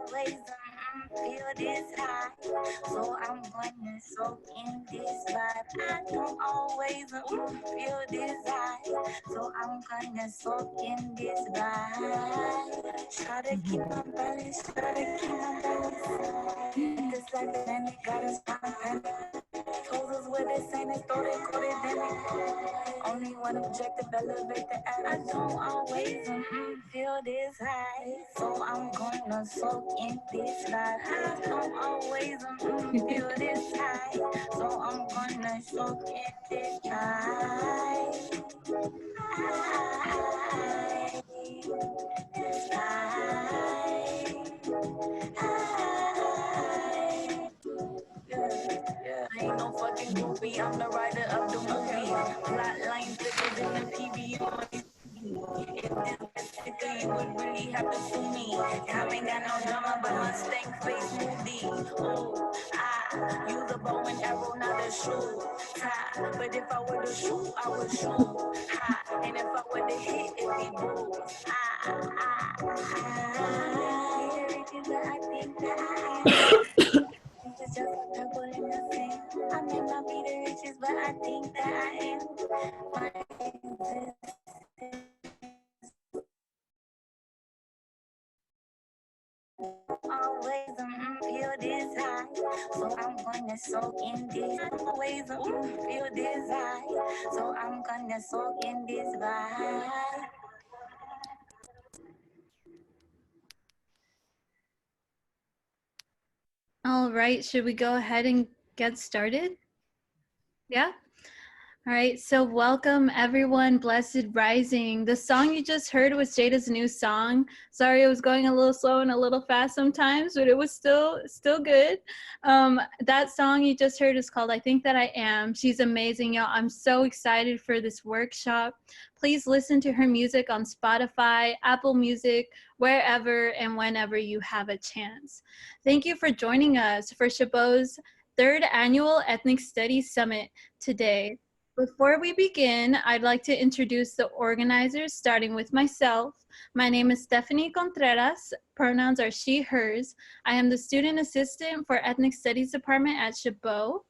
always feel this high, so I'm gonna soak in this vibe. I don't always feel this high, so I'm gonna soak in this vibe. Try to keep my balance, try to keep my balance. Just like the man, got us on told us where they say they thought they caught it, then they only one objective, elevate the act. I don't always feel this high, so I'm gonna soak in this vibe. I don't always feel this high, so I'm gonna soak in this vibe. I, this vibe. Yeah. I ain't no fucking groupie, I'm the writer of the movie. Plot line thicker than the PB on TV. If this gets thicker, you would really have to sue me. I ain't got no drama, but my stank face moody. Oh, I use a bow and arrow, not a shoe. Tie. But if I were to shoot, I would shoot high. And if I were to hit, it'd be bruised. I think that I am. It's just a purple in the sand. I may not be the richest, but I think that I am. My existence always feel this high, so I'm gonna soak in this. Always feel this high, so I'm gonna soak in this vibe. All right, should we go ahead and get started? Yeah? All right, so welcome everyone, Blessed Rising. The song you just heard was Jada's new song. Sorry, it was going a little slow and a little fast sometimes, but it was still good. That song you just heard is called I Think That I Am. She's amazing, y'all. I'm so excited for this workshop. Please listen to her music on Spotify, Apple Music, wherever and whenever you have a chance. Thank you for joining us for Chabot's third annual Ethnic Studies Summit today. Before we begin, I'd like to introduce the organizers, starting with myself. My name is Stephanie Contreras. Pronouns are she, hers. I am the student assistant for Ethnic Studies Department at Chabot.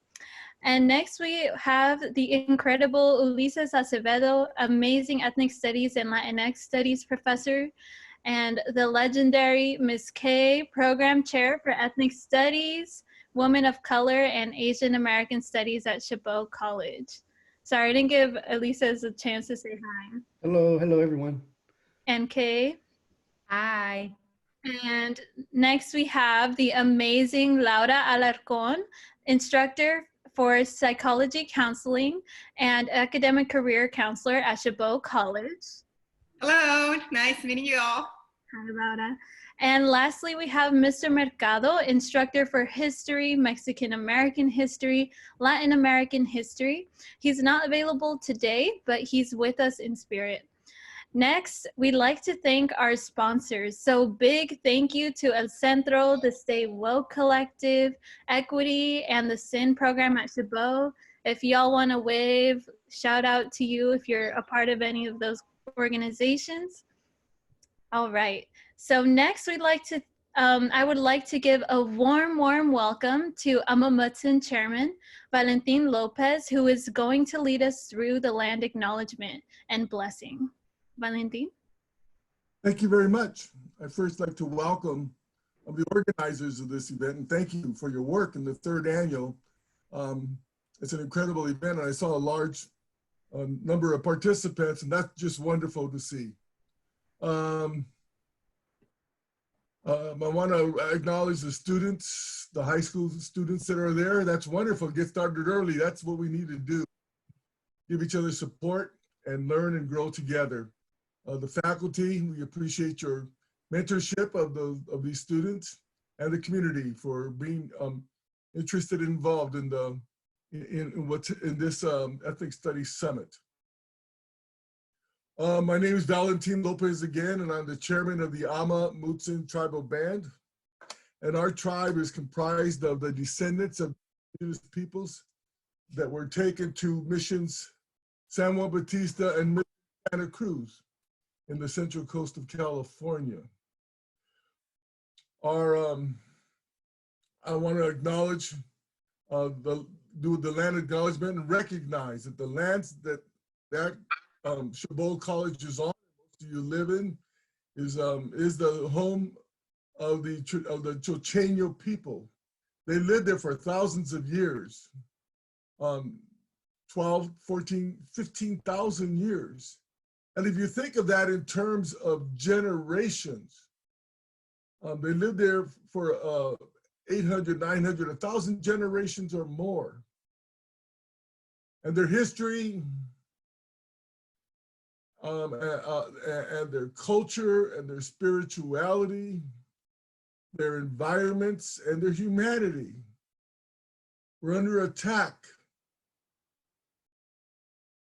And next we have the incredible Ulises Acevedo, amazing Ethnic Studies and Latinx Studies professor, and the legendary Ms. K, program chair for Ethnic Studies, Women of Color, and Asian American Studies at Chabot College. Sorry, I didn't give Elisa's a chance to say hi. Hello everyone. And Kay. Hi. And next we have the amazing Laura Alarcon, instructor for psychology counseling and academic career counselor at Chabot College. Hello, nice meeting you all. Hi, Laura. And lastly, we have Mr. Mercado, instructor for history, Mexican American history, Latin American history. He's not available today, but he's with us in spirit. Next, we'd like to thank our sponsors. So big thank you to El Centro, the Stay Woke Collective, Equity, and the SIN program at Chabot. If y'all want to wave, shout out to you if you're a part of any of those organizations. All right. So next, we'd like to, I would like to give a warm welcome to Amamutsan Chairman Valentin Lopez, who is going to lead us through the land acknowledgement and blessing. Valentin. Thank you very much. I'd first like to welcome the organizers of this event and thank you for your work in the third annual. It's an incredible event, and I saw a large number of participants, and that's just wonderful to see. I want to acknowledge the students, the high school students that are there. That's wonderful. Get started early. That's what we need to do. Give each other support and learn and grow together. The faculty, we appreciate your mentorship of these students and the community for being interested and involved in this Ethnic Studies Summit. My name is Valentin Lopez again, and I'm the chairman of the Amamutsan Tribal Band. And our tribe is comprised of the descendants of indigenous peoples that were taken to missions San Juan Bautista and Santa Cruz in the central coast of California. Our, I want to acknowledge do the land acknowledgement and recognize that the lands that Chabot College is on, most of you live in, is the home of the Chocheño people. They lived there for thousands of years, 12, 14, 15,000 years. And if you think of that in terms of generations, they lived there for 800, 900, 1,000 generations or more. And their history and their culture and their spirituality, their environments and their humanity were under attack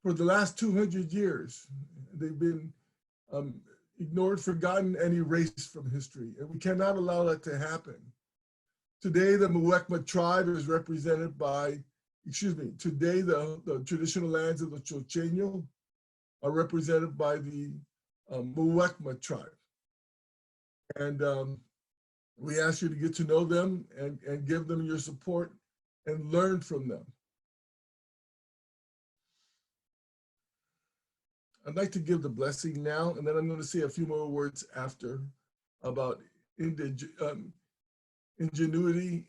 for the last 200 years. They've been ignored, forgotten, and erased from history. And we cannot allow that to happen. Today, the Muwekma tribe is represented by, today the traditional lands of the Chocheño are represented by the Muwekma tribe. And we ask you to get to know them and give them your support and learn from them. I'd like to give the blessing now, and then I'm going to say a few more words after about ingenuity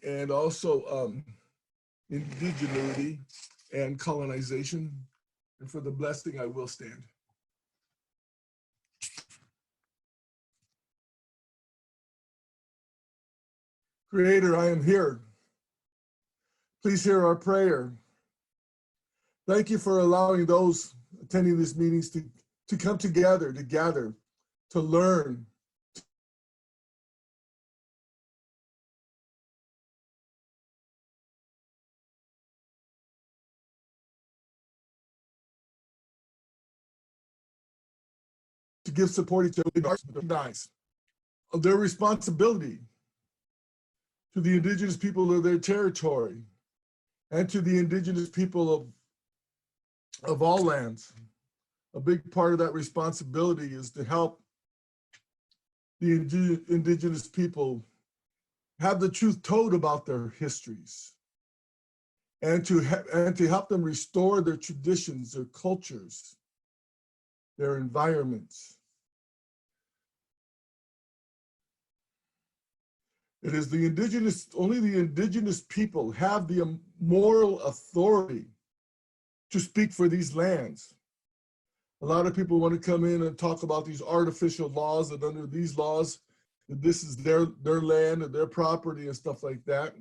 and also indigenuity and colonization. And for the blessing, I will stand. Creator, I am here. Please hear our prayer. Thank you for allowing those attending these meetings to come together, to gather, to learn, to give support to each other, recognize their responsibility to the indigenous people of their territory and to the indigenous people of all lands. A big part of that responsibility is to help the indigenous people have the truth told about their histories and to help them restore their traditions, their cultures, their environments. It is only the indigenous people have the moral authority to speak for these lands. A lot of people want to come in and talk about these artificial laws, and under these laws, this is their land and their property and stuff like that.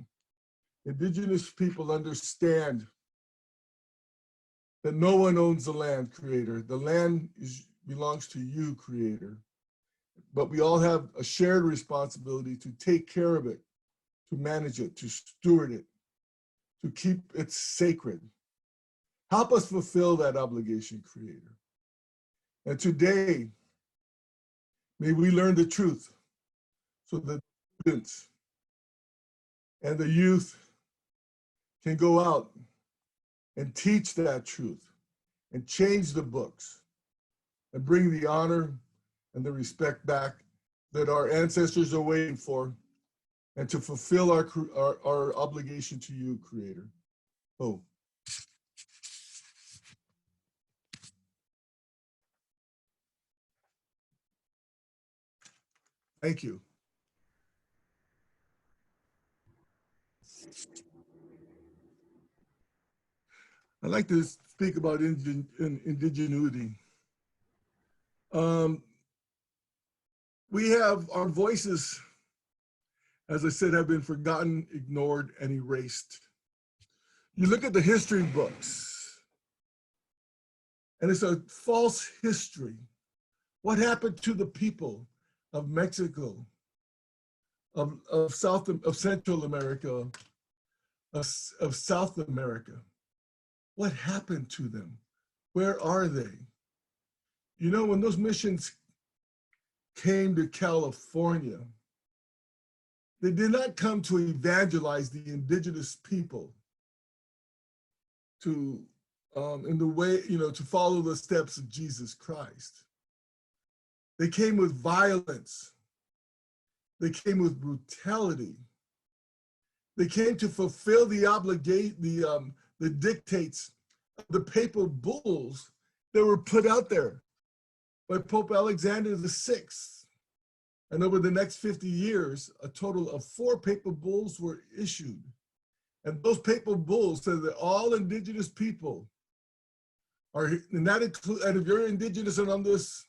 Indigenous people understand that no one owns the land, Creator. The land belongs to you, Creator. But we all have a shared responsibility to take care of it, to manage it, to steward it, to keep it sacred. Help us fulfill that obligation, Creator. And today, may we learn the truth so that students and the youth can go out and teach that truth and change the books and bring the honor and the respect back that our ancestors are waiting for, and to fulfill our obligation to you, Creator. Oh. Thank you. I'd like to speak about indigenuity. We have our voices, as I said, have been forgotten, ignored, and erased. You look at the history books, and it's a false history. What happened to the people of Mexico, of Central America, of South America? What happened to them? Where are they? You know, when those missions came to California, they did not come to evangelize the indigenous people to, in the way, to follow the steps of Jesus Christ. They came with violence They came with brutality. They came to fulfill the the dictates of the papal bulls that were put out there by Pope Alexander VI. And over the next 50 years, a total of 4 papal bulls were issued. And those papal bulls said that all indigenous people are, and that includes, and if you're indigenous and on this,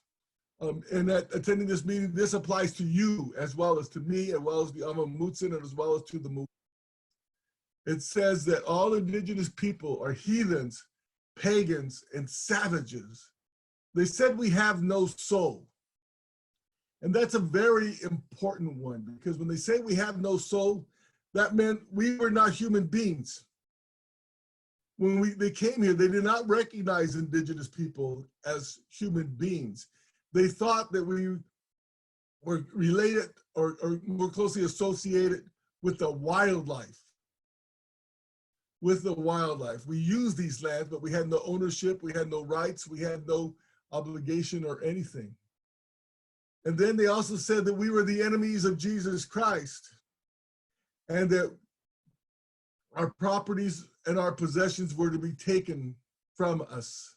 and that attending this meeting, this applies to you as well as to me, as well as the Amamutsin, and as well as to the Mu. It says that all indigenous people are heathens, pagans, and savages. They said we have no soul. And that's a very important one, because when they say we have no soul, that meant we were not human beings. When they came here, they did not recognize indigenous people as human beings. They thought that we were related or more closely associated with the wildlife. With the wildlife. We used these lands, but we had no ownership, we had no rights, we had no obligation or anything. And then they also said that we were the enemies of Jesus Christ, and that our properties and our possessions were to be taken from us.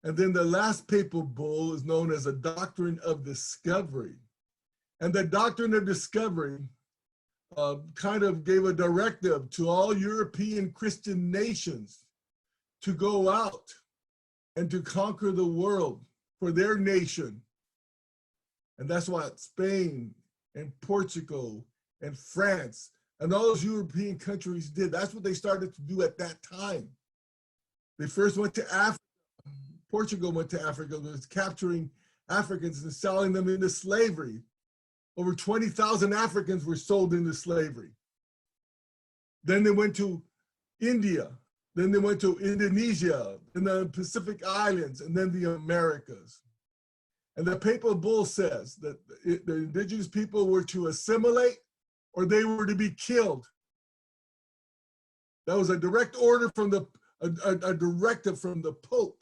And then the last papal bull is known as a doctrine of discovery. And the doctrine of discovery kind of gave a directive to all European Christian nations to go out and to conquer the world for their nation. And that's what Spain and Portugal and France and all those European countries did. That's what they started to do at that time. They first went to Africa. Portugal went to Africa, was capturing Africans and selling them into slavery. Over 20,000 Africans were sold into slavery. Then they went to India. Then they went to Indonesia, and the Pacific Islands, and then the Americas. And the papal bull says that the indigenous people were to assimilate or they were to be killed. That was a direct order from a directive from the Pope.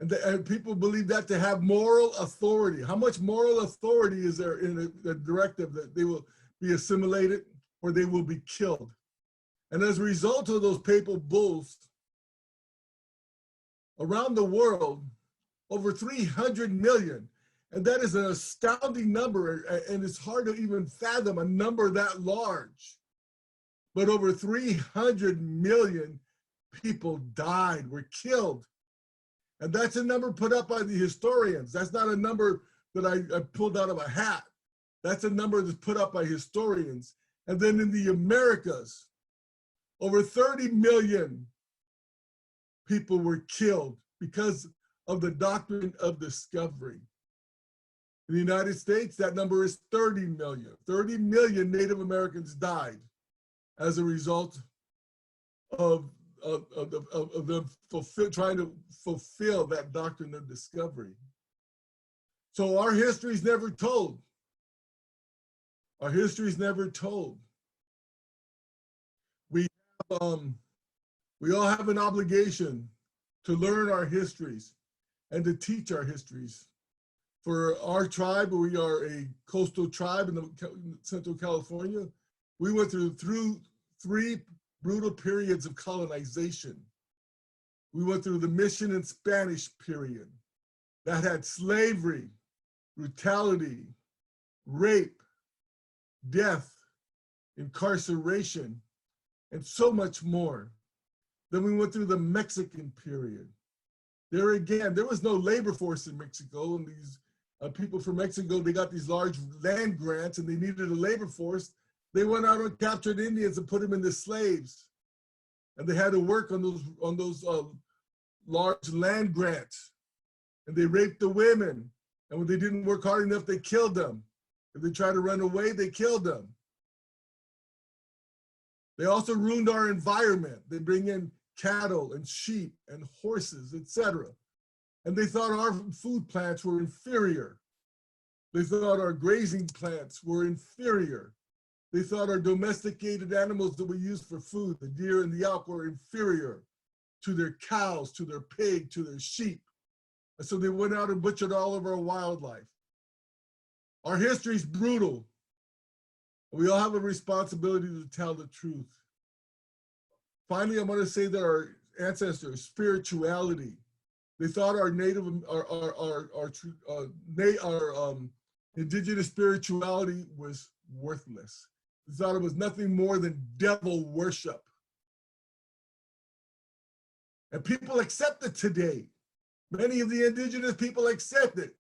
And people believe that to have moral authority. How much moral authority is there in the directive that they will be assimilated or they will be killed? And as a result of those papal bulls, around the world, over 300 million, and that is an astounding number, and it's hard to even fathom a number that large. But over 300 million people died, were killed. And that's a number put up by the historians. That's not a number that I pulled out of a hat. That's a number that's put up by historians. And then in the Americas, over 30 million people were killed because of the doctrine of discovery. In the United States, that number is 30 million. 30 million Native Americans died as a result of them trying to fulfill that doctrine of discovery. So our history is never told. Our history is never told. We all have an obligation to learn our histories and to teach our histories. For our tribe, we are a coastal tribe in Central California. We went through 3 brutal periods of colonization. We went through the Mission and Spanish period that had slavery, brutality, rape, death, incarceration, and so much more. Then we went through the Mexican period. There again, there was no labor force in Mexico, and these people from Mexico, they got these large land grants and they needed a labor force. They went out and captured Indians and put them into slaves. And they had to work on those large land grants. And they raped the women. And when they didn't work hard enough, they killed them. If they tried to run away, they killed them. They also ruined our environment. They bring in cattle and sheep and horses, etc. And they thought our food plants were inferior. They thought our grazing plants were inferior. They thought our domesticated animals that we use for food, the deer and the elk, were inferior to their cows, to their pig, to their sheep. And so they went out and butchered all of our wildlife. Our history is brutal. We all have a responsibility to tell the truth. Finally, I'm going to say that our ancestors' spirituality, they thought our native, indigenous spirituality was worthless. They thought it was nothing more than devil worship. And people accept it today. Many of the indigenous people accept it.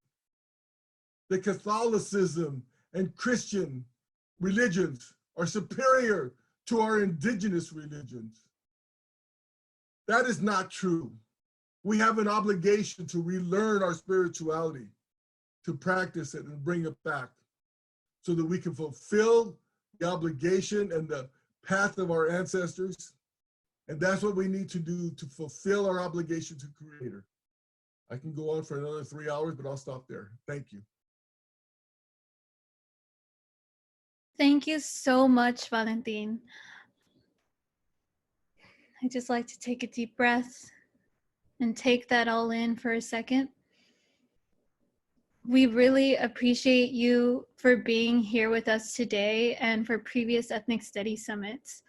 That Catholicism and Christian religions are superior to our indigenous religions. That is not true. We have an obligation to relearn our spirituality, to practice it and bring it back so that we can fulfill the obligation and the path of our ancestors. And that's what we need to do to fulfill our obligation to Creator. I can go on for another 3 hours, but I'll stop there. Thank you. Thank you so much, Valentin. I just like to take a deep breath and take that all in for a second. We really appreciate you for being here with us today and for previous Ethnic Studies Summits.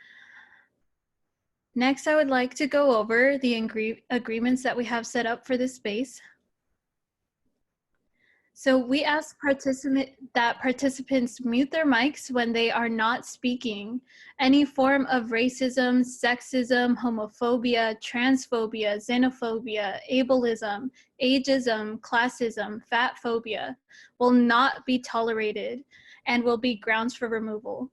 Next, I would like to go over the agreements that we have set up for this space. So we ask that participants mute their mics when they are not speaking. Any form of racism, sexism, homophobia, transphobia, xenophobia, ableism, ageism, classism, fat phobia will not be tolerated and will be grounds for removal.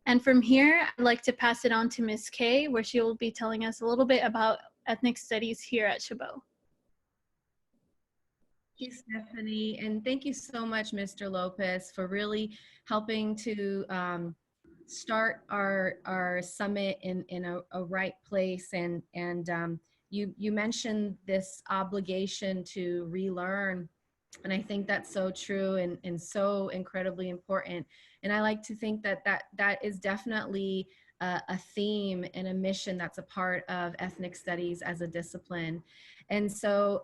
And from here, I'd like to pass it on to Ms. Kay, where she will be telling us a little bit about ethnic studies here at Chabot. Thank you, Stephanie, and thank you so much, Mr. Lopez, for really helping to start our summit in a right place. And you mentioned this obligation to relearn, and I think that's so true and so incredibly important. And I like to think that that is definitely a theme and a mission that's a part of ethnic studies as a discipline. And so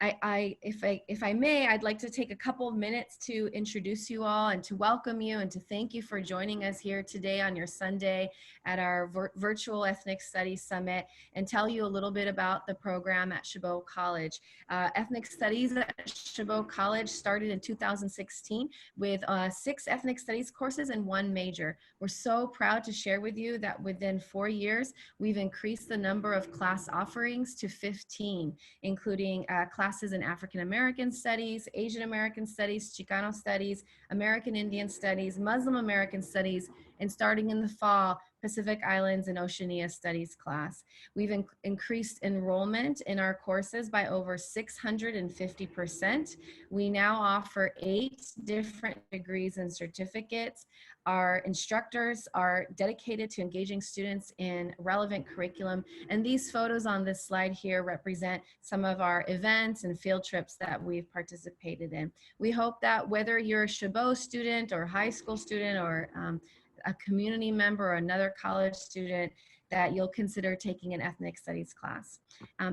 if I may, I'd like to take a couple of minutes to introduce you all and to welcome you and to thank you for joining us here today on your Sunday at our virtual Ethnic Studies Summit, and tell you a little bit about the program at Chabot College. Ethnic Studies at Chabot College started in 2016 with 6 ethnic studies courses and 1 major. We're so proud to share with you that within 4 years, we've increased the number of class offerings to 15, including classes in African American Studies, Asian American Studies, Chicano Studies, American Indian Studies, Muslim American Studies, and starting in the fall, Pacific Islands and Oceania Studies class. We've increased enrollment in our courses by over 650%. We now offer 8 different degrees and certificates. Our instructors are dedicated to engaging students in relevant curriculum. And these photos on this slide here represent some of our events and field trips that we've participated in. We hope that whether you're a Chabot student or high school student or a community member or another college student, that you'll consider taking an ethnic studies class.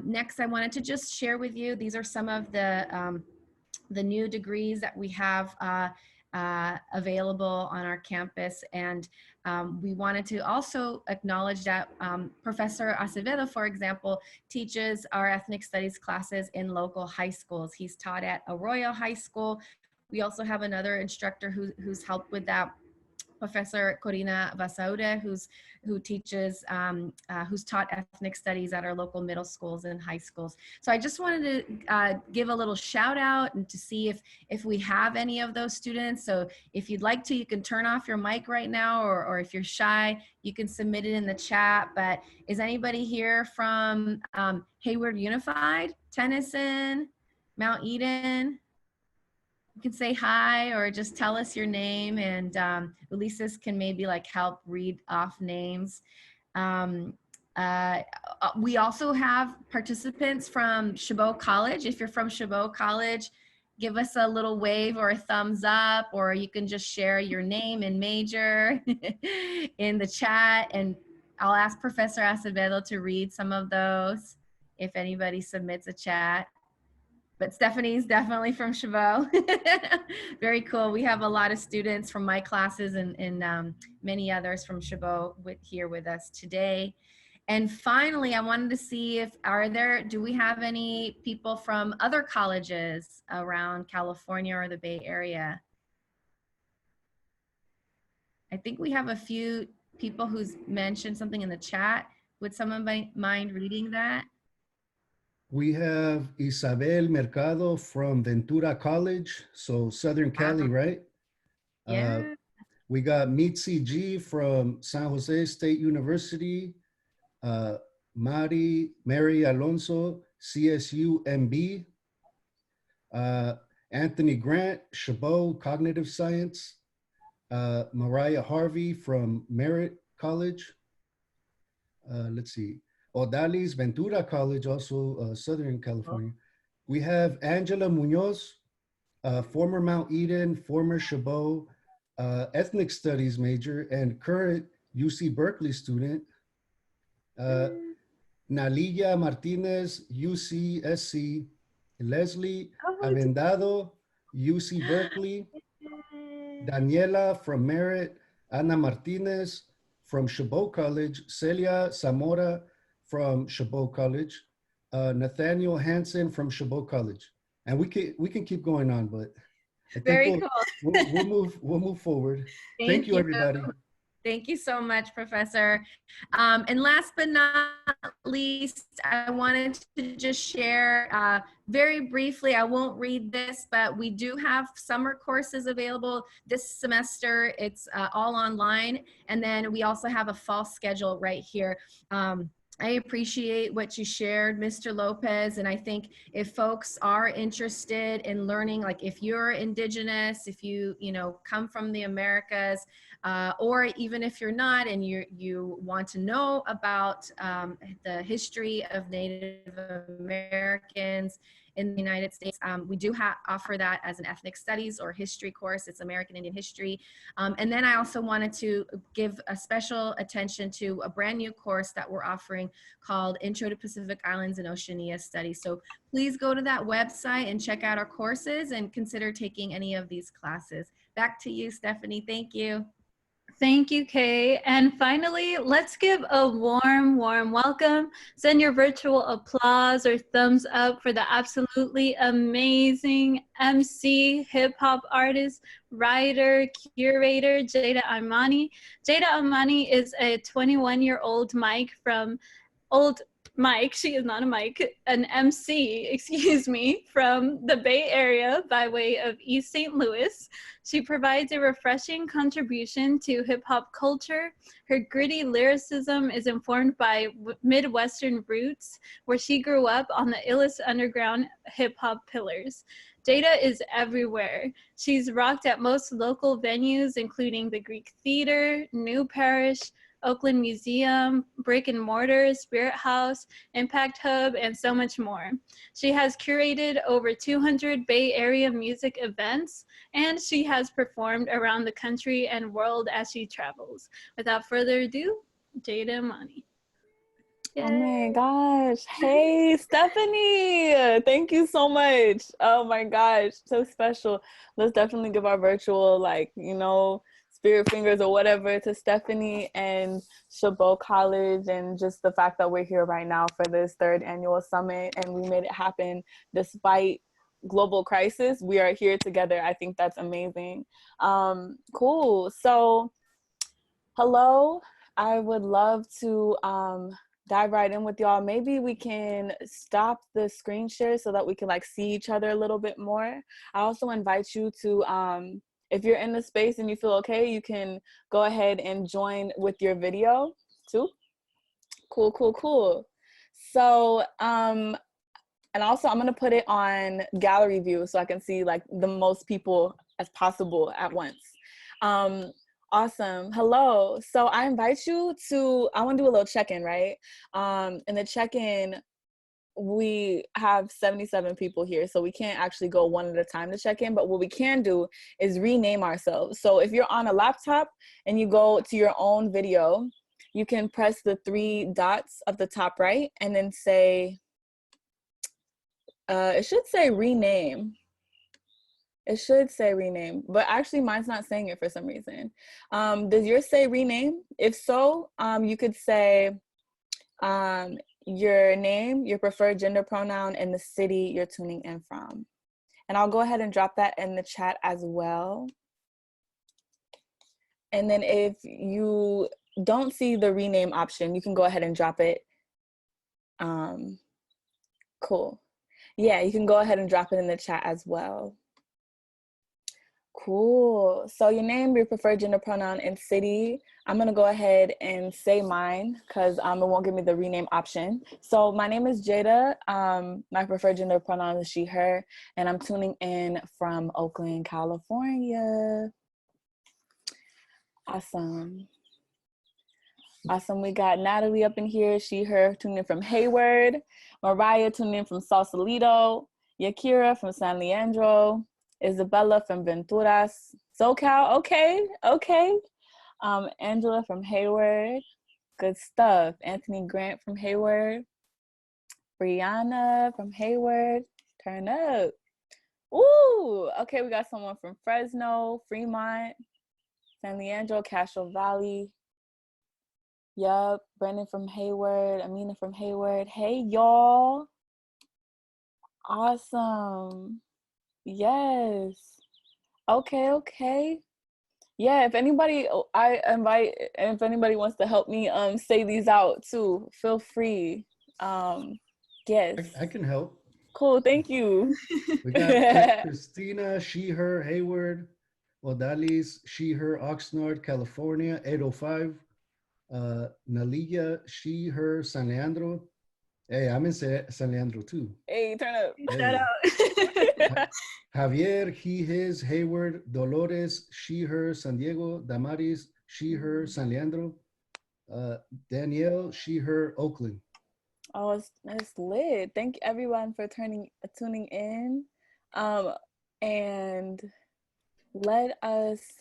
Next, I wanted to just share with you, these are some of the new degrees that we have available on our campus. And we wanted to also acknowledge that Professor Acevedo, for example, teaches our ethnic studies classes in local high schools. He's taught at Arroyo High School. We also have another instructor who's helped with that, Professor Corina Vasaude, who teaches, who's taught ethnic studies at our local middle schools and high schools. So I just wanted to give a little shout out and to see if we have any of those students. So if you'd like to, you can turn off your mic right now, or if you're shy, you can submit it in the chat. But is anybody here from Hayward Unified, Tennyson, Mount Eden? You can say hi or just tell us your name, and Ulises can maybe like help read off names. We also have participants from Chabot College. If you're from Chabot College, give us a little wave or a thumbs up, or you can just share your name and major in the chat, and I'll ask Professor Acevedo to read some of those if anybody submits a chat. but Stephanie's definitely from Chabot. Very cool. We have a lot of students from my classes and many others from Chabot here with us today. And finally, I wanted to see if do we have any people from other colleges around California or the Bay Area? I think we have a few people who's mentioned something in the chat. Would someone mind reading that? We have Isabel Mercado from Ventura College, so Southern Cali, right? Yeah. We got Mitzi G from San Jose State University. Mary Alonso, CSU MB. Anthony Grant, Chabot Cognitive Science. Mariah Harvey from Merritt College. Let's see. Odalis Ventura College, also Southern California. We have Angela Munoz, former Mount Eden, former Chabot, ethnic studies major, and current UC Berkeley student. Naliya Martinez, UCSC. Leslie Avendado, UC Berkeley. Daniela from Merritt. Ana Martinez from Chabot College. Celia Zamora from Chabot College. Nathaniel Hansen from Chabot College. And we can keep going on, but I think we'll move forward. Thank you, everybody. Thank you so much, Professor. And last but not least, I wanted to just share very briefly, I won't read this, but we do have summer courses available this semester. It's all online. And then we also have a fall schedule right here. I appreciate what you shared, Mr. Lopez, and I think if folks are interested in learning, like if you're indigenous, if you come from the Americas, or even if you're not and you want to know about the history of Native Americans in the United States, we do offer that as an ethnic studies or history course. It's American Indian history. And then I also wanted to give a special attention to a brand new course that we're offering called Intro to Pacific Islands and Oceania Studies. So please go to that website and check out our courses and consider taking any of these classes. Back to you, Stephanie. Thank you. Thank you, Kay. And finally, let's give a warm welcome. Send your virtual applause or thumbs up for the absolutely amazing MC, hip hop artist, writer, curator, Jada Imani. Jada Imani is a 21-year-old Mike from she is not a Mike, an MC, excuse me, from the Bay Area by way of East St. Louis. She provides a refreshing contribution to hip hop culture. Her gritty lyricism is informed by Midwestern roots, where she grew up on the illest underground hip hop pillars. Jada is everywhere. She's rocked at most local venues, including the Greek Theater, New Parish, Oakland Museum, Brick and Mortar, Spirit House, Impact Hub, and so much more. She has curated over 200 Bay Area music events, and she has performed around the country and world as she travels. Without further ado, Jada Imani. Yay. Oh my gosh. Hey, Stephanie. Thank you so much. Oh my gosh. So special. Let's definitely give our virtual, spirit fingers or whatever to Stephanie and Chabot College, and just the fact that we're here right now for this 3rd annual summit and we made it happen despite global crisis. We are here together. I think that's amazing. Cool. So hello, I would love to dive right in with y'all. Maybe we can stop the screen share so that we can see each other a little bit more. I also invite you to if you're in the space and you feel okay, you can go ahead and join with your video too. Cool. So, and also I'm gonna put it on gallery view so I can see the most people as possible at once. Awesome. Hello. So I invite you to, I wanna do a little check-in, right? In the check-in, we have 77 people here, so we can't actually go one at a time to check in, but what we can do is rename ourselves. So if you're on a laptop and you go to your own video, you can press the 3 dots of the top right and then say It should say rename. It should say rename, but actually mine's not saying it for some reason. Does yours say rename? If so, you could say your name, your preferred gender pronoun, and the city you're tuning in from. And I'll go ahead and drop that in the chat as well. And then if you don't see the rename option, you can go ahead and drop it. Cool. Yeah, you can go ahead and drop it in the chat as well. Cool. So your name, your preferred gender pronoun, and city. I'm gonna go ahead and say mine because it won't give me the rename option. So my name is Jada. My preferred gender pronoun is she, her, and I'm tuning in from Oakland, California. Awesome. Awesome. We got Natalie up in here, she, her, tuning in from Hayward. Mariah tuning in from Sausalito. Yakira from San Leandro. Isabella from Venturas, SoCal. Okay. Angela from Hayward. Good stuff. Anthony Grant from Hayward. Brianna from Hayward. Turn up. Ooh, okay, we got someone from Fresno, Fremont, San Leandro, Castro Valley. Yup, Brandon from Hayward, Amina from Hayward. Hey, y'all. Awesome. Yes. Okay. Yeah, if anybody wants to help me say these out too, feel free. Yes. I can help. Cool, thank you. We got Christina, she, her, Hayward. Odalis, she, her, Oxnard, California, 805. Nalia, she, her, San Leandro. Hey, I'm in San Leandro too. Hey, turn up. Shout out. Javier, he, his, Hayward, Dolores, she, her, San Diego, Damaris, she, her, San Leandro, Danielle, she, her, Oakland. Oh, it's lit. Thank everyone for tuning in. And let's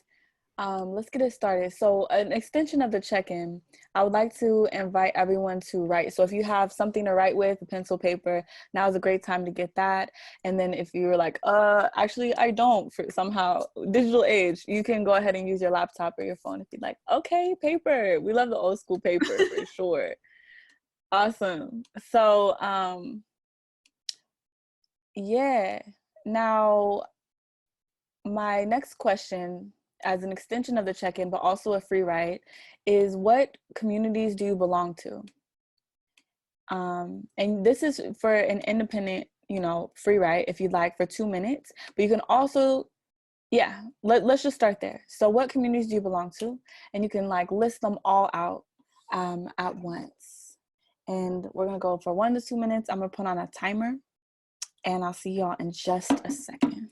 get it started. So an extension of the check-in, I would like to invite everyone to write. So if you have something to write with, a pencil, paper, now is a great time to get that. And then if you're like, actually I don't, for somehow, digital age, you can go ahead and use your laptop or your phone if you'd like. Okay, paper. We love the old school paper for sure. Awesome. So, yeah. Now, my next question, as an extension of the check-in, but also a free write, is what communities do you belong to? And this is for an independent, free write, if you'd like, for 2 minutes. But you can also, let's just start there. So what communities do you belong to? And you can list them all out at once. And we're gonna go for 1 to 2 minutes. I'm gonna put on a timer and I'll see y'all in just a second.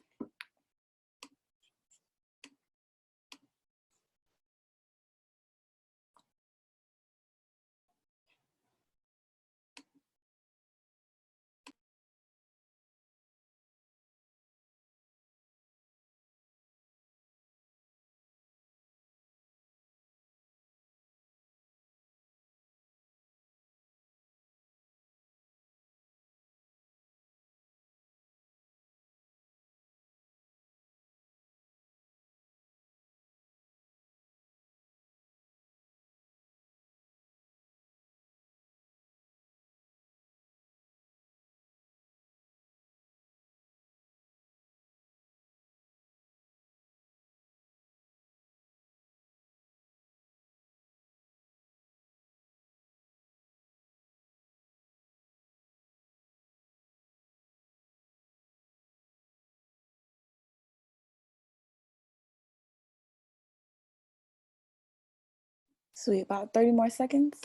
Sweet, about 30 more seconds.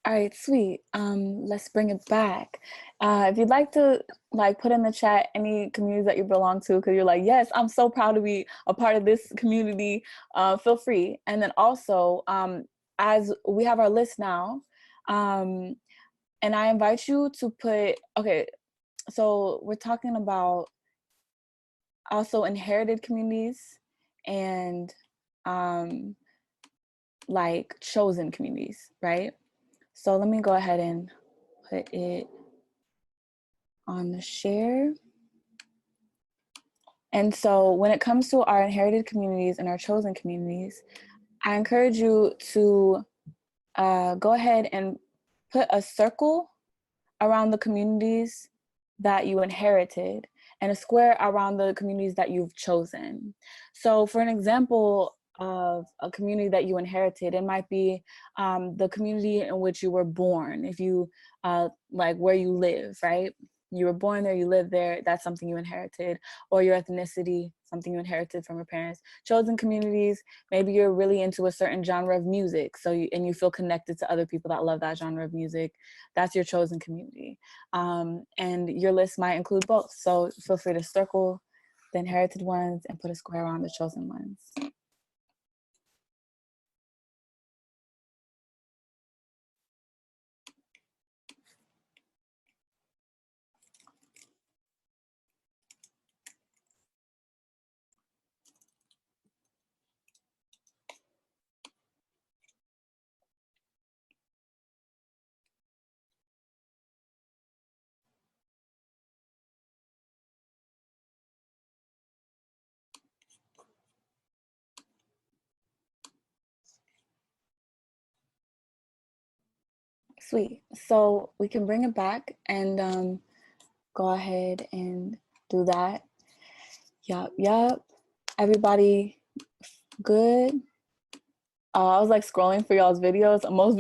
All right, sweet. Let's bring it back. If you'd like to put in the chat any communities that you belong to, because you're like, yes, I'm so proud to be a part of this community, feel free. And then also, as we have our list now, and I invite you to put, okay, so we're talking about also inherited communities and like chosen communities, right? So let me go ahead and put it on the share. And so when it comes to our inherited communities and our chosen communities, I encourage you to go ahead and put a circle around the communities that you inherited and a square around the communities that you've chosen. So for an example of a community that you inherited, it might be the community in which you were born, if you like where you live, right? You were born there, you live there, that's something you inherited, or your ethnicity, something you inherited from your parents. Chosen communities, maybe you're really into a certain genre of music, so you feel connected to other people that love that genre of music. That's your chosen community. And your list might include both. So feel free to circle the inherited ones and put a square around the chosen ones. Sweet. So we can bring it back and go ahead and do that. Yup. Everybody good? I was like scrolling for y'all's videos. Most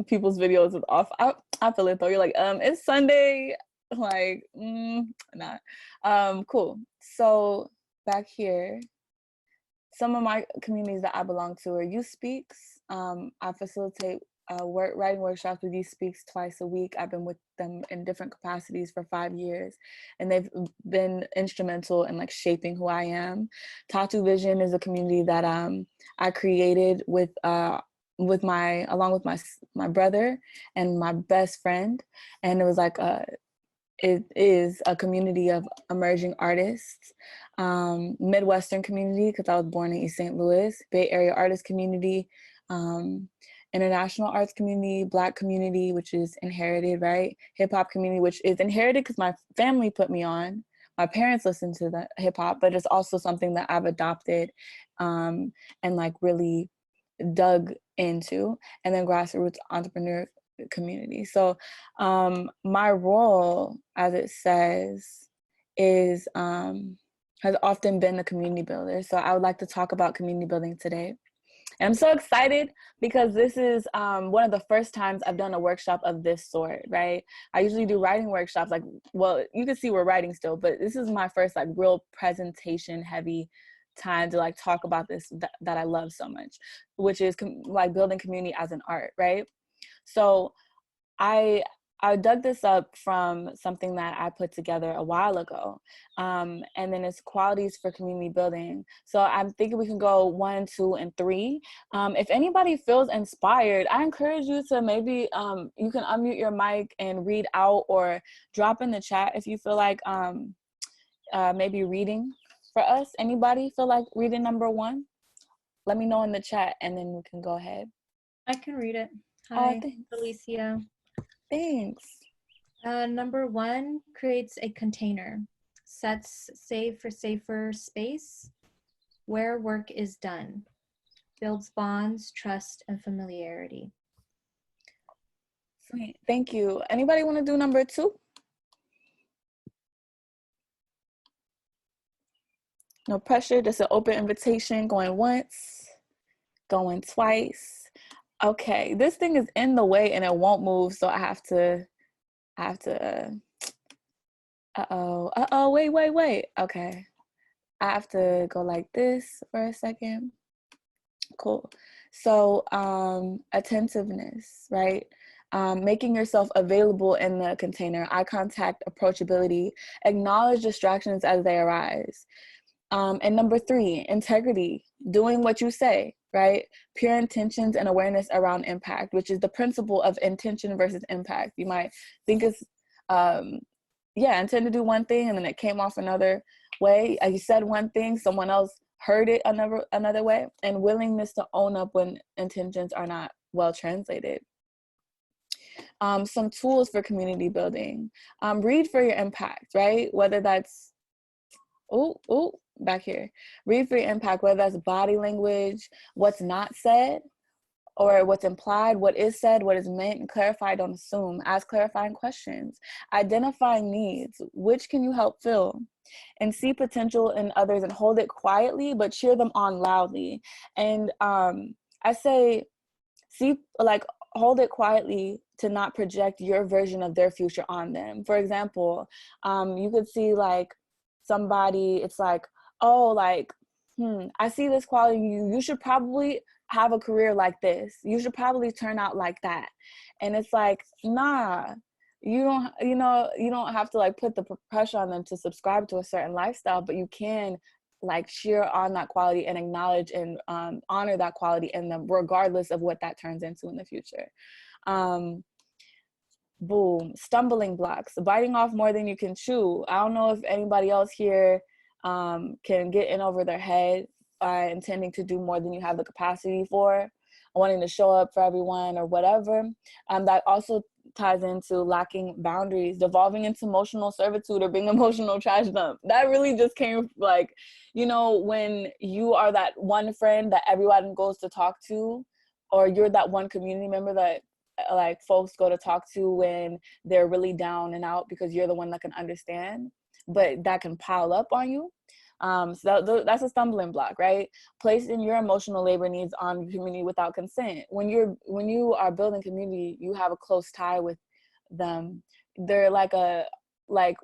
people's videos is off. I feel it though. You're like, it's Sunday. Like, nah. Cool. So back here, some of my communities that I belong to are Youth Speaks. I facilitate writing workshops with Youth Speaks twice a week. I've been with them in different capacities for 5 years, and they've been instrumental in like shaping who I am. Tattoo Vision is a community that I created along with my brother and my best friend, and it was like it is a community of emerging artists, Midwestern community, because I was born in East St. Louis, Bay Area artist community, international arts community, Black community, which is inherited, right? Hip hop community, which is inherited because my family put me on. My parents listen to the hip hop, but it's also something that I've adopted and like really dug into. And then grassroots entrepreneur community. So my role, as it says, is has often been a community builder. So I would like to talk about community building today. And I'm so excited because this is one of the first times I've done a workshop of this sort, right? I usually do writing workshops, like, well, you can see we're writing still, but this is my first like real presentation heavy time to like talk about this that I love so much, which is like building community as an art, right? So I dug this up from something that I put together a while ago, and then it's qualities for community building. So I'm thinking we can go 1, 2, and 3. If anybody feels inspired, I encourage you to maybe you can unmute your mic and read out, or drop in the chat if you feel like maybe reading for us. Anybody feel like reading number 1? Let me know in the chat, and then we can go ahead. I can read it. Hi, thanks. Alicia. Thanks. Number 1, creates a container, sets safe for safer space where work is done, builds bonds, trust, and familiarity. Sweet. Thank you. Anybody want to do number 2? No pressure, just an open invitation, going once, going twice. Okay, this thing is in the way and it won't move, so I have to, wait. Okay, I have to go like this for a second. Cool. So attentiveness, right? Making yourself available in the container, eye contact, approachability, acknowledge distractions as they arise. And number 3, integrity, doing what you say, right? Pure intentions and awareness around impact, which is the principle of intention versus impact. You might think it's, intend to do one thing and then it came off another way. You said one thing, someone else heard it another way, and willingness to own up when intentions are not well translated. Some tools for community building. Read for your impact, right? Whether that's, back here. Read for your impact, whether that's body language, what's not said, or what's implied, what is said, what is meant, and clarify, don't assume. Ask clarifying questions. Identifying needs, which can you help fill? And see potential in others and hold it quietly, but cheer them on loudly. And I say, hold it quietly to not project your version of their future on them. For example, you could see like somebody, it's like, I see this quality in you. You should probably have a career like this. You should probably turn out like that. And it's like, nah, you don't have to like put the pressure on them to subscribe to a certain lifestyle, but you can like cheer on that quality and acknowledge and honor that quality in them, regardless of what that turns into in the future. Boom, stumbling blocks, biting off more than you can chew. I don't know if anybody else here can get in over their head by intending to do more than you have the capacity for, wanting to show up for everyone or whatever. That also ties into lacking boundaries, devolving into emotional servitude or being emotional trash dump. That really just came like, when you are that one friend that everyone goes to talk to, or you're that one community member that like folks go to talk to when they're really down and out because you're the one that can understand, but that can pile up on you. So that's a stumbling block, right? Placing your emotional labor needs on community without consent. When you are building community, you have a close tie with them. They're like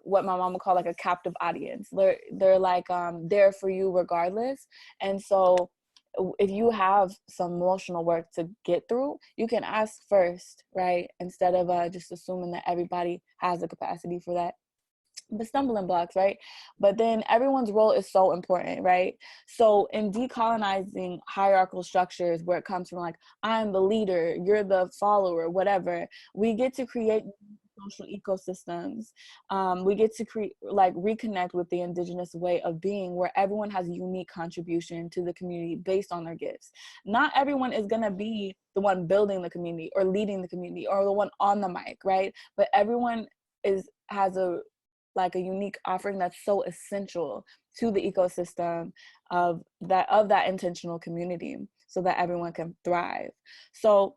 what my mom would call like a captive audience. They're like there for you regardless. And so if you have some emotional work to get through, you can ask first, right? Instead of just assuming that everybody has the capacity for that. The stumbling blocks, right? But then everyone's role is so important, right? So in decolonizing hierarchical structures where it comes from like, I'm the leader, you're the follower, whatever, we get to create social ecosystems. We get to reconnect with the indigenous way of being where everyone has a unique contribution to the community based on their gifts. Not everyone is gonna be the one building the community or leading the community or the one on the mic, right? But everyone has a unique offering that's so essential to the ecosystem of that intentional community so that everyone can thrive. So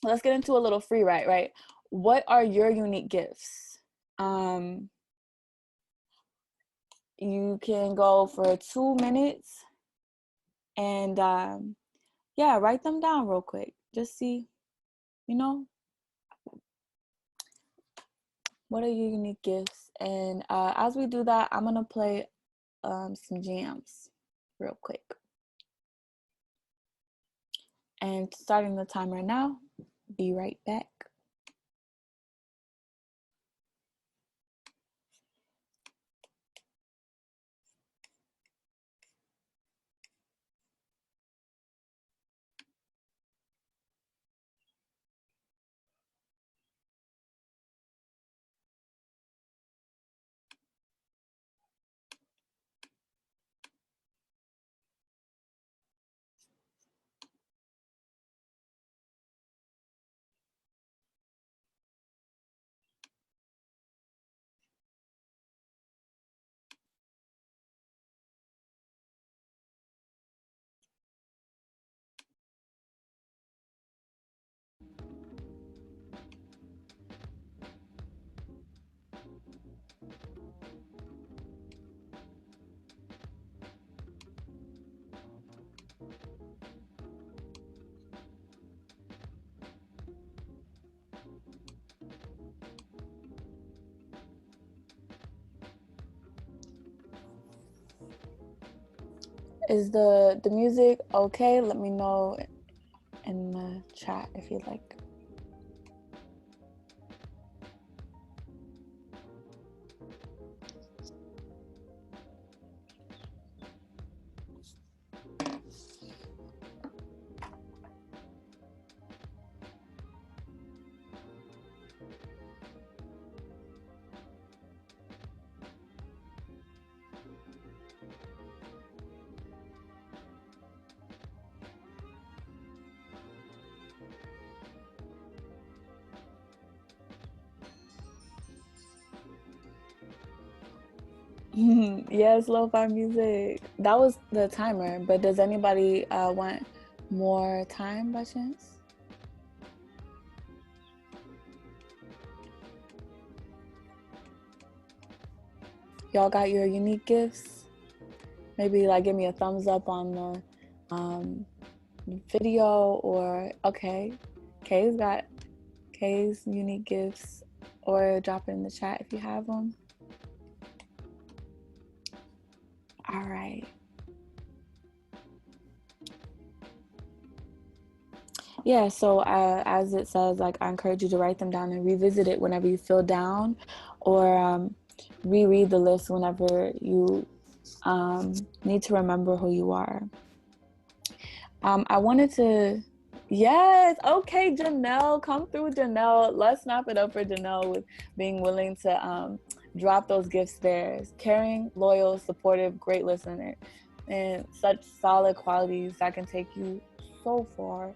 let's get into a little free write, right? What are your unique gifts? You can go for 2 minutes and write them down real quick. Just see, what are your unique gifts? And as we do that, I'm gonna play some jams real quick. And starting the timer now, be right back. Is the music okay? Let me know in the chat if you'd like. Yes, lo-fi music. That was the timer, but does anybody want more time by chance? Y'all got your unique gifts? Maybe like give me a thumbs up on the video, or okay. Kay's unique gifts, or drop it in the chat if you have them. All right. Yeah, so as it says, like, I encourage you to write them down and revisit it whenever you feel down, or reread the list whenever you need to remember who you are. I wanted to, yes, okay, Janelle, come through, Janelle. Let's snap it up for Janelle with being willing to drop those gifts there. Caring, loyal, supportive, great listener, and such solid qualities that can take you so far.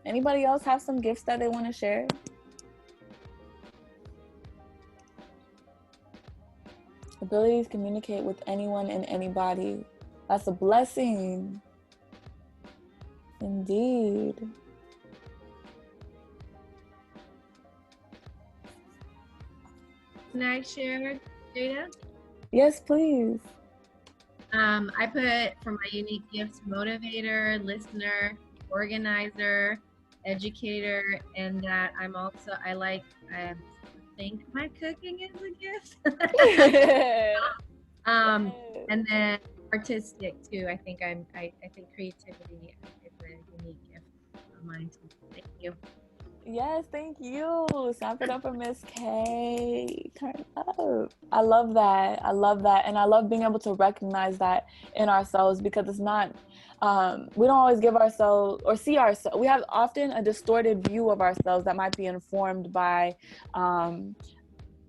Anybody else have some gifts that they want to share? Ability to communicate with anyone and anybody. That's a blessing. Indeed. Can I share, Jada? Yes, please. I put for my unique gifts: motivator, listener, organizer, educator, and that I think my cooking is a gift. And then artistic too. I think creativity is a unique gift of mine too. Thank you. Yes, thank you. Snap it up for Miss K. Turn up. I love that. I love that. And I love being able to recognize that in ourselves, because it's not, we don't always give ourselves or see ourselves. We have often a distorted view of ourselves that might be informed by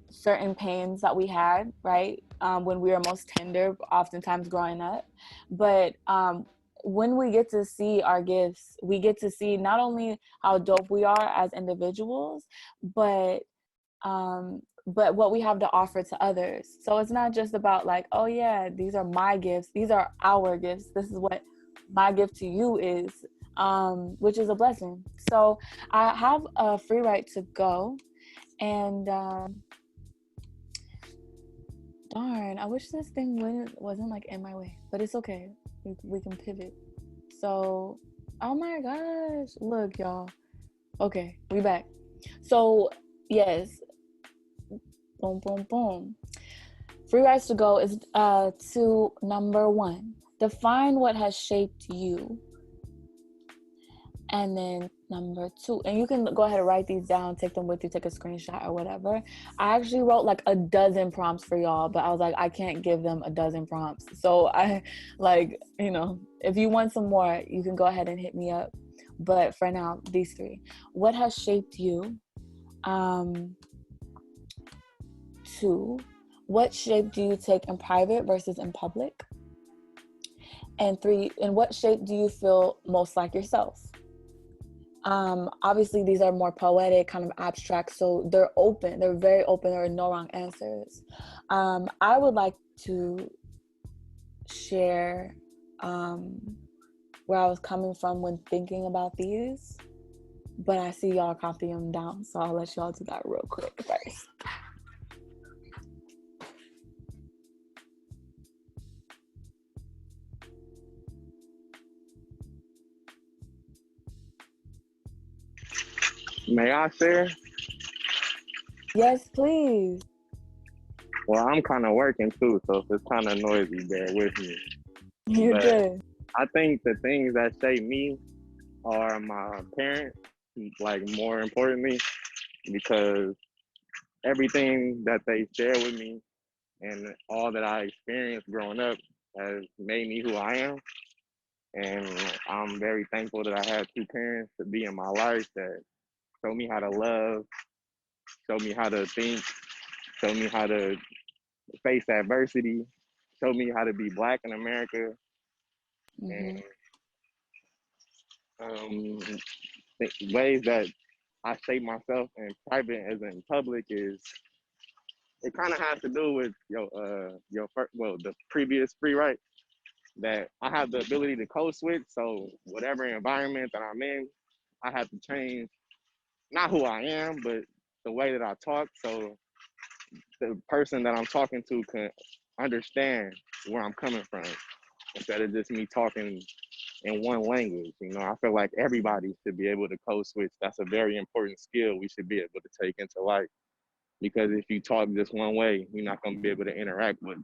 certain pains that we had, right? When we were most tender, oftentimes growing up. But when we get to see our gifts, we get to see not only how dope we are as individuals, but what we have to offer to others. So it's not just about like, oh yeah, these are my gifts, these are our gifts, this is what my gift to you is, which is a blessing. So I have a free right to go, and darn, I wish this thing wasn't like in my way, but it's okay. We can pivot. So, oh my gosh, look, y'all. Okay, we back. So, yes, boom, boom, boom. Free rights to go is to number 1. Define what has shaped you. And then number 2, and you can go ahead and write these down, take them with you, take a screenshot or whatever. I actually wrote like a dozen prompts for y'all, but I was like, I can't give them a dozen prompts. So I like, if you want some more, you can go ahead and hit me up. But for now, these 3. What has shaped you? 2, what shape do you take in private versus in public? And 3, in what shape do you feel most like yourself? Obviously these are more poetic, kind of abstract, so they're very open. There are no wrong answers. I would like to share where I was coming from when thinking about these, but I see y'all copying them down, so I'll let y'all do that real quick first. May I share? Yes, please. Well, I'm kind of working too, so if it's kind of noisy, bear with me. You're good. I think the things that shape me are my parents, like more importantly, because everything that they share with me and all that I experienced growing up has made me who I am. And I'm very thankful that I had 2 parents to be in my life that show me how to love, show me how to think, show me how to face adversity, show me how to be Black in America. Mm-hmm. And ways that I shape myself in private as in public is it kind of has to do with the previous free right, that I have the ability to code switch. So whatever environment that I'm in, I have to change not who I am, but the way that I talk, so the person that I'm talking to can understand where I'm coming from instead of just me talking in one language. You know, I feel like everybody should be able to code switch. That's a very important skill we should be able to take into life, because if you talk just one way, you're not going to be able to interact with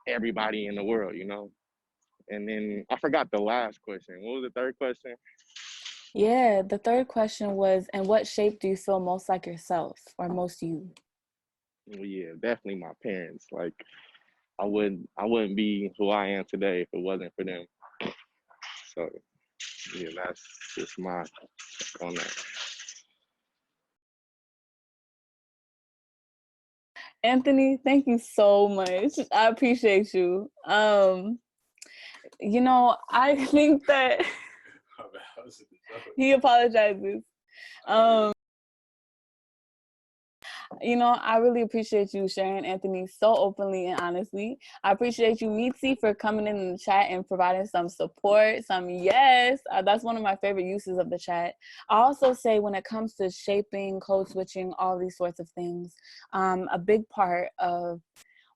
everybody in the world, you know? And then I forgot the last question. What was the third question? Yeah, the third question was, in what shape do you feel most like yourself or most you? Well, yeah, definitely my parents. Like I wouldn't be who I am today if it wasn't for them. So yeah, that's just my on that. Anthony, thank you so much. I appreciate you. You know, I think that he apologizes. You know, I really appreciate you sharing, Anthony, so openly and honestly. I appreciate you, Mitzi, for coming in the chat and providing some support, some yes. That's one of my favorite uses of the chat. I also say when it comes to shaping, code switching, all these sorts of things, a big part of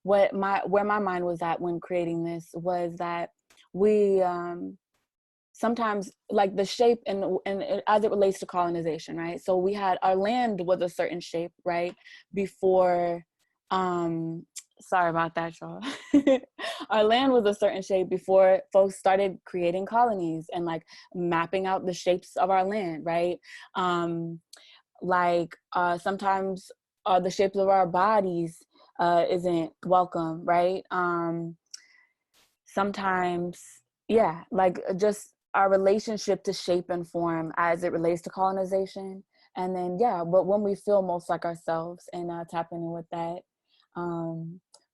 where my mind was at when creating this was that we sometimes like the shape and as it relates to colonization, right? So we had our land was a certain shape, right? Before, sorry about that, y'all. Our land was a certain shape before folks started creating colonies and like mapping out the shapes of our land, right? Sometimes the shapes of our bodies isn't welcome, right? Sometimes, yeah, like just our relationship to shape and form as it relates to colonization. And then, yeah, but when we feel most like ourselves and tapping in with that.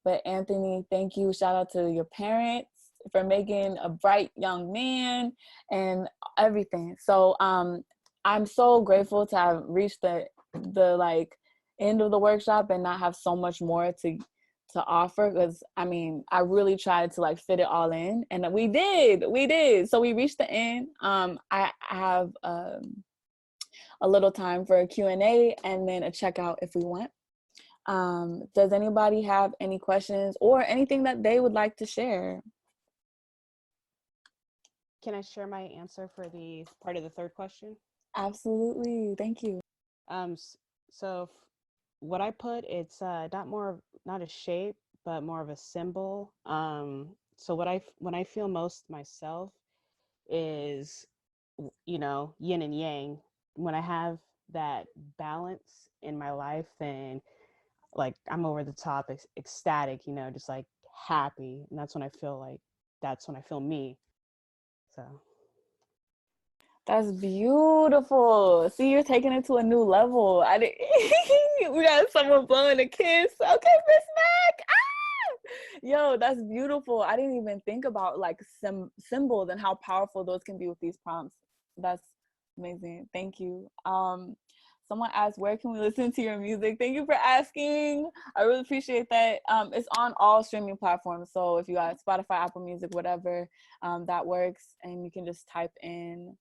But Anthony, thank you. Shout out to your parents for making a bright young man and everything. So I'm so grateful to have reached the like end of the workshop and not have so much more to offer, because I mean I really tried to like fit it all in, and we did. So we reached the end. I have a little time for a Q&A and then a checkout if we want. Does anybody have any questions or anything that they would like to share? Can I share my answer for the part of the third question? Absolutely, thank you. So what I put, it's not a shape, but more of a symbol. So when I feel most myself is, you know, yin and yang. When I have that balance in my life, then like I'm over the top, ecstatic, you know, just like happy, and that's when I feel me. So. That's beautiful. See, you're taking it to a new level. I didn't. We got someone blowing a kiss. Okay, Miss Mac. Ah! Yo, that's beautiful. I didn't even think about like symbols and how powerful those can be with these prompts. That's amazing. Thank you. Someone asked, where can we listen to your music? Thank you for asking. I really appreciate that. It's on all streaming platforms. So if you got Spotify, Apple Music, whatever, that works, and you can just type in.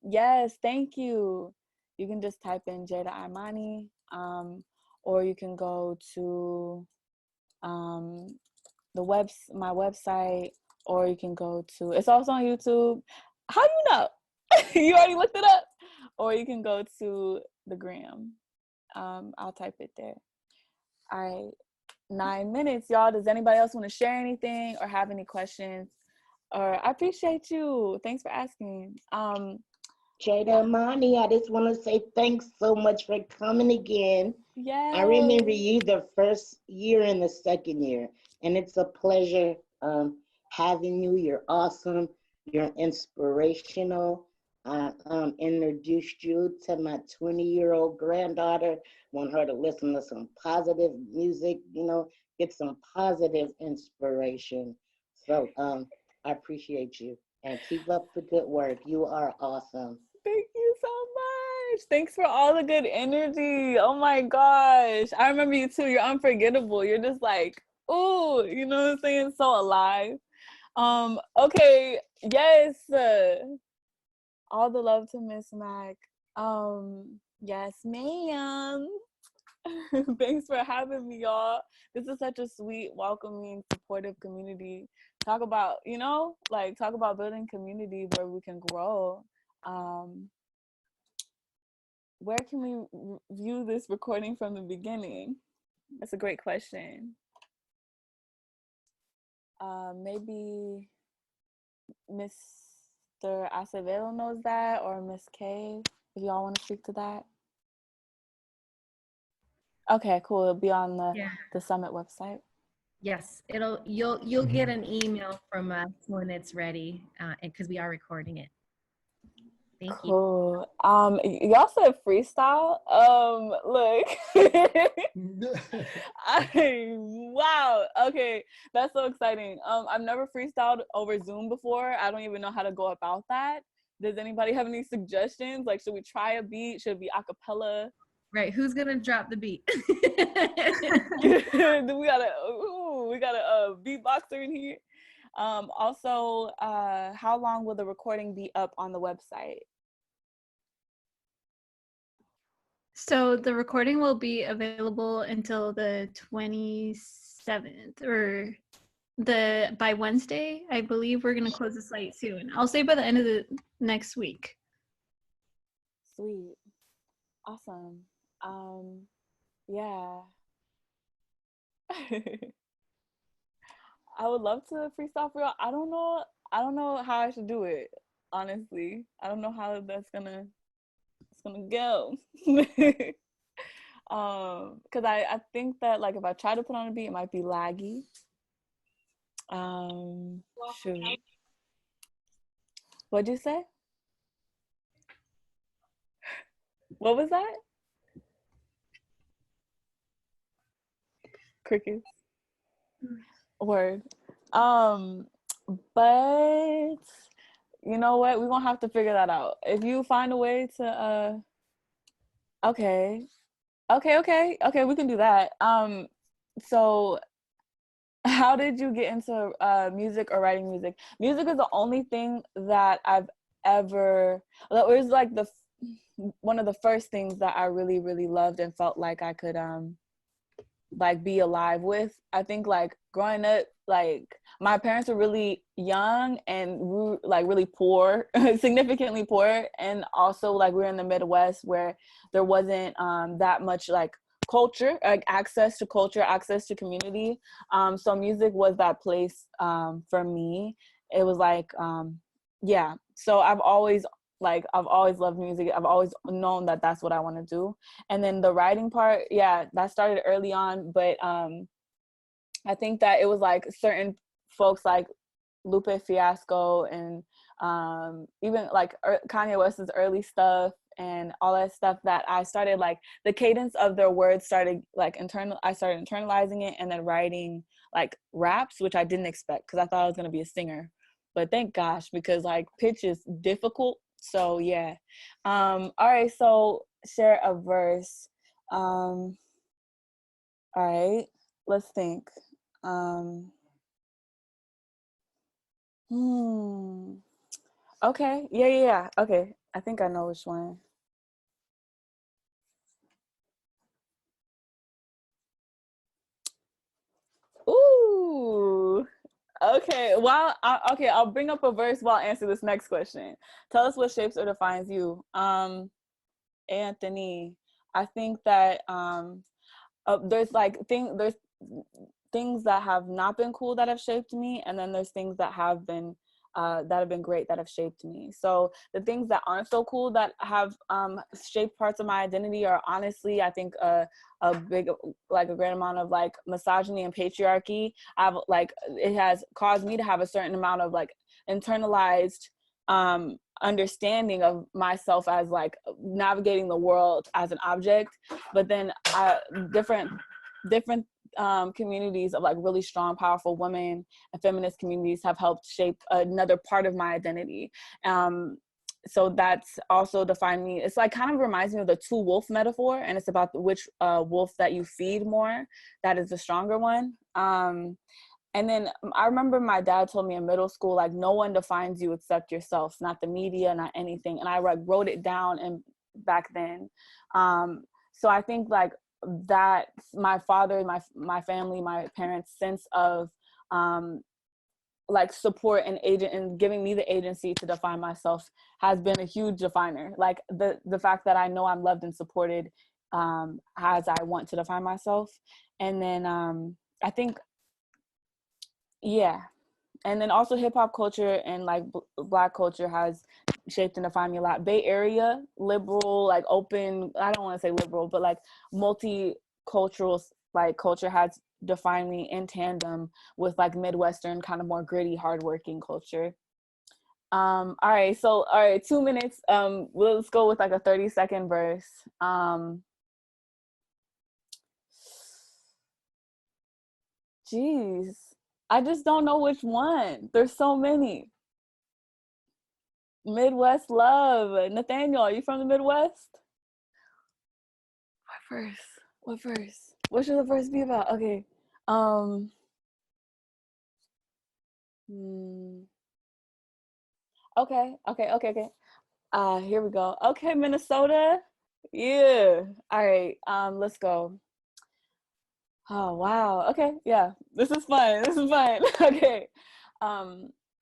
Yes, thank you. You can just type in Jada Imani, or you can go to my website, or you can go to, it's also on YouTube. How do you know? You already looked it up? Or you can go to the gram. I'll type it there. All right, 9 minutes, y'all. Does anybody else want to share anything or have any questions? Or I appreciate you. Thanks for asking. Jada, Imani, I just want to say thanks so much for coming again. Yeah. I remember you the first year and the second year, and it's a pleasure having you. You're awesome. You're inspirational. I introduced you to my 20-year-old granddaughter. Want her to listen to some positive music, you know, get some positive inspiration. So I appreciate you, and keep up the good work. You are awesome. Thank you so Thanks for all the good energy. Oh my gosh. I remember you too. You're unforgettable. You're just like, ooh, you know what I'm saying? So alive. Okay, yes. All the love to Miss Mac. Yes, ma'am. Thanks for having me, y'all. This is such a sweet, welcoming, supportive community. Talk about, talk about building community where we can grow. Where can we view this recording from the beginning? That's a great question. Maybe Mr. Acevedo knows that, or Miss K, if y'all want to speak to that. Okay, cool. It'll be on the summit website. Yes, you'll get an email from us when it's ready, because we are recording it. Thank you. Cool. Y'all said freestyle. Look. Wow. Okay, that's so exciting. I've never freestyled over Zoom before. I don't even know how to go about that. Does anybody have any suggestions? Like, should we try a beat? Should it be a cappella? Right. Who's gonna drop the beat? we got a beatboxer in here. Also, how long will the recording be up on the website? So the recording will be available until the 27th, or by Wednesday. I believe we're gonna close the site soon. I'll say by the end of the next week. Sweet. Awesome. Yeah. I would love to freestyle for y'all. I don't know how I should do it, honestly. I don't know how that's gonna go. Because I think that, like, if I try to put on a beat, it might be laggy. Shoot. What'd you say? What was that? Crickets. Word. But you know what? We're gonna have to figure that out. If you find a way to okay, we can do that. So how did you get into music or writing music? Music is the only thing that I've ever, that was like one of the first things that I really, really loved and felt like I could like be alive with. I think like growing up, like my parents were really young and like really poor, significantly poor, and also like we're in the Midwest where there wasn't that much like culture, like access to culture, access to community. So music was that place for me. It was like yeah. So I've always loved music. I've always known that that's what I want to do. And then the writing part, yeah, that started early on. But I think that it was like certain folks like Lupe Fiasco and even like Kanye West's early stuff and all that stuff that I started, like the cadence of their words started like I started internalizing it and then writing like raps, which I didn't expect because I thought I was going to be a singer. But thank gosh, because like pitch is difficult. So yeah. All right, so share a verse. All right, let's think. Okay, yeah. Okay, I think I know which one. Ooh. Okay, I'll bring up a verse while I answer this next question. Tell us what shapes or defines you. Anthony, I think that there's things that have not been cool that have shaped me, and then there's things that have been great that have shaped me. So the things that aren't so cool that have shaped parts of my identity are honestly, I think a great amount of like misogyny and patriarchy. It has caused me to have a certain amount of like internalized understanding of myself as like navigating the world as an object. But then different communities of like really strong, powerful women and feminist communities have helped shape another part of my identity. so that's also defined me. It's like kind of reminds me of the two wolf metaphor, and it's about which wolf that you feed more, that is the stronger one. And then I remember my dad told me in middle school, like, no one defines you except yourself, not the media, not anything. And I like wrote it down and back then. So I think like that my father, my family, my parents' sense of like support and agent and giving me the agency to define myself has been a huge definer. Like the fact that I know I'm loved and supported as I want to define myself. And then I think, yeah. And then also hip hop culture and like Black culture has shaped and defined me a lot. Bay Area, liberal, like open, I don't want to say liberal, but like multicultural like culture has defined me in tandem with like Midwestern kind of more gritty, hardworking culture. All right, 2 minutes. Let's go with like a 30-second verse. Geez, I just don't know which one. There's so many. Midwest love. Nathaniel, are you from the Midwest? What verse? What should the verse be about? Okay. Okay. Here we go. Okay, Minnesota. Yeah. All right. Let's go. Oh wow. Okay. Yeah. This is fun. Okay.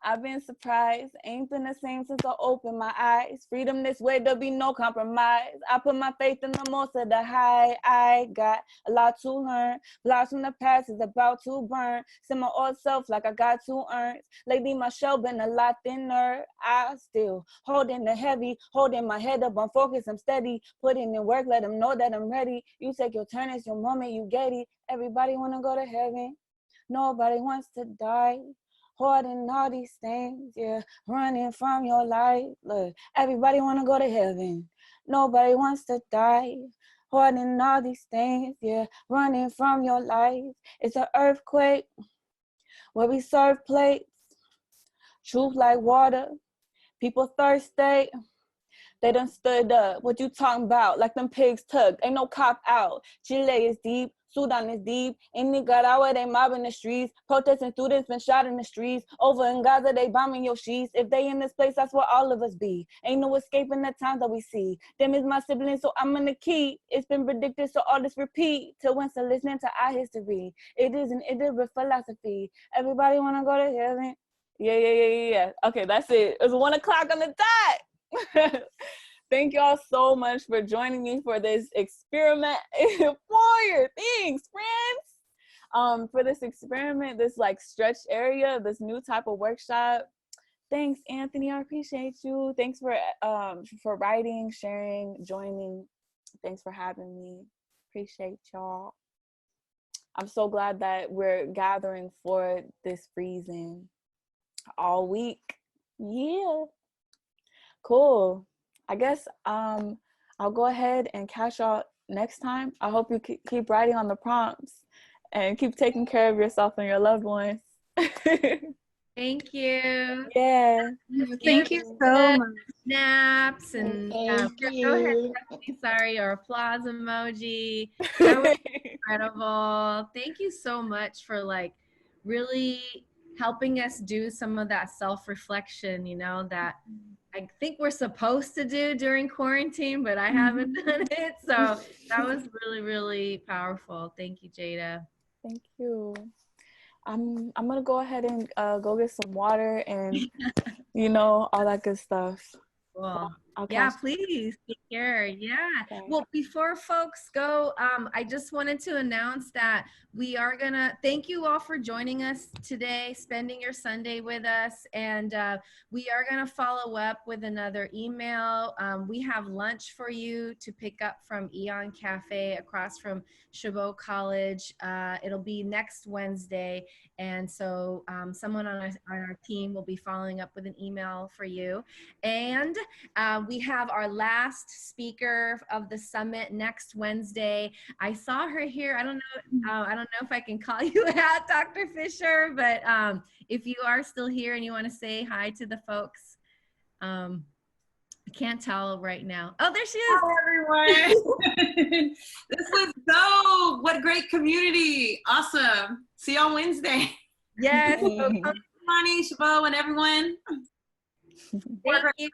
I've been surprised. Ain't been the same since I opened my eyes. Freedom this way, there'll be no compromise. I put my faith in the most of the high. I got a lot to learn. Blocks from the past is about to burn. Send my old self like I got 2 urns. Lately my shell been a lot thinner. I still holding the heavy, holding my head up. I'm focused, I'm steady. Putting in work, let them know that I'm ready. You take your turn, it's your moment, you get it. Everybody wanna go to heaven. Nobody wants to die. Hoarding all these things, yeah, running from your life. Look, everybody wanna go to heaven. Nobody wants to die. Hoarding all these things, yeah, running from your life. It's an earthquake where we serve plates. Truth like water, people thirsty. They done stood up. What you talking about? Like them pigs tucked. Ain't no cop out. Chile is deep. Sudan is deep. In Nicaragua, they mobbing the streets. Protesting students been shot in the streets. Over in Gaza, they bombing your sheets. If they in this place, that's where all of us be. Ain't no escaping the times that we see. Them is my siblings, so I'm in the key. It's been predicted, so all this repeat. Till when so listening to our history. It is an illiterate philosophy. Everybody wanna go to heaven. Yeah. Okay, that's it. It's 1 o'clock on the dot. Thank y'all so much for joining me for this experiment. Fire, thanks, friends. For this experiment, this like stretch area, this new type of workshop. Thanks, Anthony. I appreciate you. Thanks for writing, sharing, joining. Thanks for having me. Appreciate y'all. I'm so glad that we're gathering for this reason all week. Yeah. Cool. I guess I'll go ahead and catch y'all next time. I hope you keep writing on the prompts and keep taking care of yourself and your loved ones. Thank you. Yeah. Thank you so much. Snaps and Thank go you. ahead, sorry, or applause emoji. That was incredible. Thank you so much for like really helping us do some of that self-reflection, you know, that I think we're supposed to do during quarantine, but I haven't done it. So that was really, really powerful. Thank you, Jada. Thank you. I'm gonna go ahead and go get some water and you know, all that good stuff. Cool. Okay. Yeah, please take care. Yeah. Okay. Well, before folks go, I just wanted to announce that we are gonna thank you all for joining us today, spending your Sunday with us, and we are gonna follow up with another email. We have lunch for you to pick up from Eon Cafe across from Chabot College. It'll be next Wednesday, and so someone on our team will be following up with an email for you. And we have our last speaker of the summit next Wednesday. I saw her here. I don't know if I can call you out, Dr. Fisher, but if you are still here and you want to say hi to the folks, I can't tell right now. Oh, there she is. Hi, everyone. This was dope. What a great community. Awesome. See you on Wednesday. Yes. Imani, Chabot, and everyone. Thank you.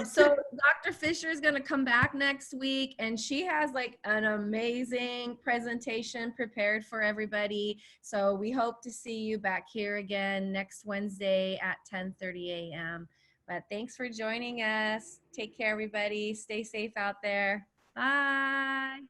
So Dr. Fisher is going to come back next week, and she has like an amazing presentation prepared for everybody. So we hope to see you back here again next Wednesday at 10:30 a.m. But thanks for joining us. Take care, everybody. Stay safe out there. Bye.